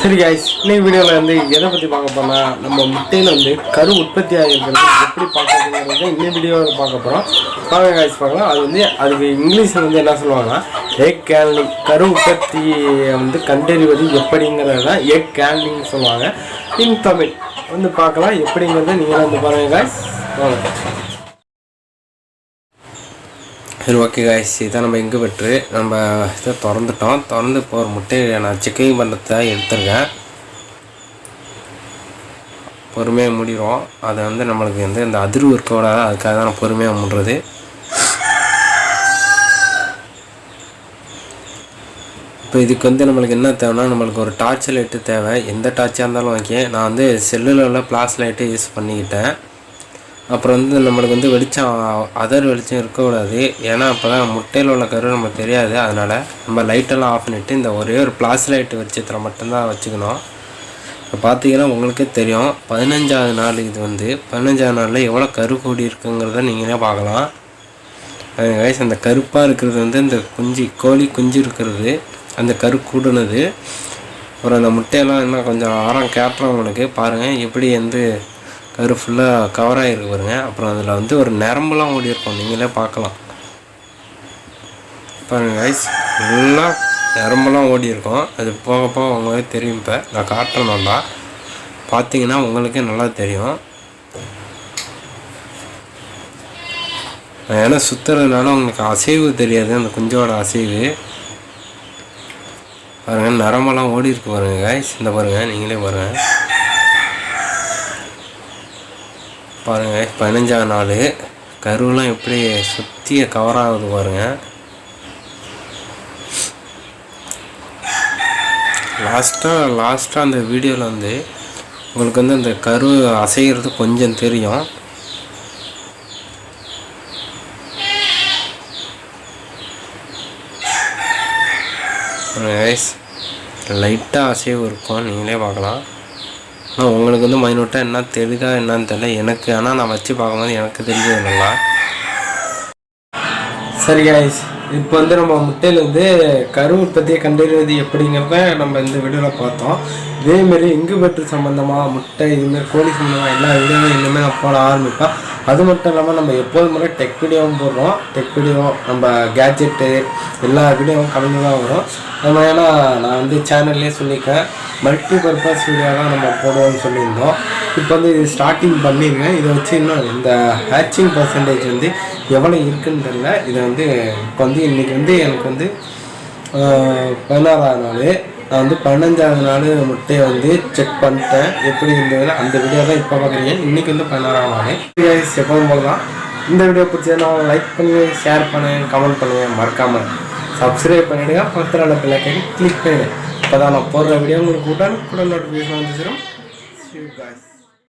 சரி गाइस, இன்னைக்கு வீடியோவில் வந்து எதை பற்றி பார்க்க போனால் நம்ம முட்டையில் வந்து கரு உற்பத்தி ஆகிருக்கிறது எப்படி பார்க்கறதுங்கிறத இன்னும் வீடியோவில் பார்க்க போகிறோம். வாங்க गाइस பார்க்கலாம். அது வந்து அதுக்கு இங்கிலீஷில் வந்து என்ன சொல்லுவாங்கன்னா எக் கேல்னிங், கரு உற்பத்தியை வந்து கண்டறிவது எப்படிங்கிறது தான் எக் கேல்னிங் சொல்லுவாங்க. இன் தமிழ் வந்து பார்க்கலாம் எப்படிங்கிறத நீங்களும் வந்து பாருங்கள் गाइस. வாங்க. சரி ஓகே गाइस, இதான் நம்ம எங்கே பெற்று நம்ம இதை திறந்து இப்போ ஒரு முட்டையை நான் செக்கிங் பண்ணுறத எடுத்துருக்கேன். பொறுமையாக முடிகிறோம். அதை வந்து நம்மளுக்கு வந்து இந்த அதிர்வு இருக்கோட அதுக்காக தான் நான் பொறுமையாக முடுறது. இப்போ இதுக்கு வந்து நம்மளுக்கு என்ன தேவைன்னா, நம்மளுக்கு ஒரு டார்ச் லைட்டு தேவை. எந்த டார்ச்சாக இருந்தாலும் ஓகே. நான் வந்து செல்லில் உள்ள ஃப்ளாஷ் லைட்டு யூஸ் பண்ணிக்கிட்டேன். அப்புறம் வந்து நம்மளுக்கு வந்து வெளிச்சம், அதர் வெளிச்சம் இருக்கக்கூடாது. ஏன்னா அப்போ தான் முட்டையில் உள்ள கரு நமக்கு தெரியாது. அதனால் நம்ம லைட்டெல்லாம் ஆஃப் பண்ணிவிட்டு இந்த ஒரே ஒரு ஃப்ளாஷ் லைட்டு வெளிச்சத்தில் மட்டும்தான் வச்சுக்கணும். இப்போ பார்த்தீங்கன்னா உங்களுக்கே தெரியும் 15வது நாள். இது வந்து 15வது நாளில் எவ்வளோ கரு கூடி இருக்குங்கிறத நீங்களே பார்க்கலாம். வயசு அந்த கருப்பாக இருக்கிறது வந்து இந்த கோழி குஞ்சு இருக்கிறது, அந்த கரு கூடுனது. அப்புறம் அந்த முட்டையெல்லாம் இன்னும் கொஞ்சம் ஆரம் கேட்டுறோம். உங்களுக்கு பாருங்கள் எப்படி வந்து கரு ஃபுல்லாக கவர் ஆகிருக்கு பாருங்க. அப்புறம் அதில் வந்து ஒரு நரம்புலாம் ஓடி இருக்கும், நீங்களே பார்க்கலாம். பாருங்கள் கைஸ், நல்லா நரம்புலாம் ஓடி இருக்கும். அது போக போக உங்களுக்கே தெரியும். இப்போ நான் காட்டுறேன்னா பார்த்தீங்கன்னா உங்களுக்கே நல்லா தெரியும். ஏன்னா சுற்றுறதுனால உங்களுக்கு அசைவு தெரியாது, அந்த குஞ்சோட அசைவு. பாருங்கள் நரம்பெல்லாம் ஓடி இருக்கு பாருங்கள் கைஸ். இந்த பாருங்கள், நீங்களே பாருங்கள். பாருங்கள் 15வது நாள் கருவெலாம் எப்படி சுற்றி கவர் ஆகுது பாருங்கள். லாஸ்ட்டாக அந்த வீடியோவில் வந்து உங்களுக்கு வந்து அந்த கரு அசைகிறது கொஞ்சம் தெரியும். லைட்டாக அசைவு இருக்கும், நீங்களே பார்க்கலாம். ஆனால் உங்களுக்கு வந்து மைனூட்டாக என்ன தெரியுதா என்னன்னு தெரியல எனக்கு. ஆனால் நான் வச்சு பார்க்கும்போது எனக்கு தெரிஞ்சது நல்லா. சரி गाइस, இப்போ வந்து நம்ம முட்டையிலேருந்து கரு உற்பத்தியை கண்டறிவது எப்படிங்கிறத நம்ம இந்த வீடியோவில் பார்த்தோம். இதேமாரி இன்குபேட்டர் சம்மந்தமாக முட்டை இதுமாரி கோழி சம்மந்தமாக எல்லா வீடியோவும் இனிமேல் நான் போட ஆரம்பிப்பேன். அது மட்டும் இல்லாமல் நம்ம எப்போதும் முறை டெக் வீடியோவும் போடுறோம். டெக் வீடியோ, நம்ம கேட்ஜெட்டு எல்லா வீடியோவும் கலந்து தான் வரும். நம்ம ஏன்னா நான் வந்து சேனல்லே சொல்லியிருக்கேன், மல்டி பர்பஸ் வீடியோ தான் நம்ம போடுவோம்னு சொல்லியிருந்தோம். இப்போ வந்து இது ஸ்டார்டிங் பண்ணியிருக்கேன். இதை வச்சு இன்னும் இந்த ஹேச்சிங் பர்சன்டேஜ் வந்து எவ்வளோ இருக்குன்னு தெரியல. இதை வந்து இப்போ வந்து இன்றைக்கி வந்து எனக்கு வந்து 16வது நாள். நான் வந்து 15வது நாள் முட்டையை வந்து செக் பண்ணிட்டேன் எப்படி இருந்ததுன்னு. அந்த வீடியோ தான் இப்போ பார்க்குறீங்க. இன்றைக்கி வந்து 16வது நாள். எப்போதும் போகலாம். இந்த வீடியோ பிடிச்சதுன்னா லைக் பண்ணுங்கள், ஷேர் பண்ணுங்கள், கமெண்ட் பண்ணுங்கள். மறக்காமல் சப்ஸ்கிரைப் பண்ணிவிடுங்க. பக்கத்தில் பிள்ளைக்கு கிளிக் பண்ணுங்கள். இப்போ தான் நான் போடுற வீடியோ உங்களுக்கு கூட நோட்டிஃபிகேஷன் வந்துச்சிடும்.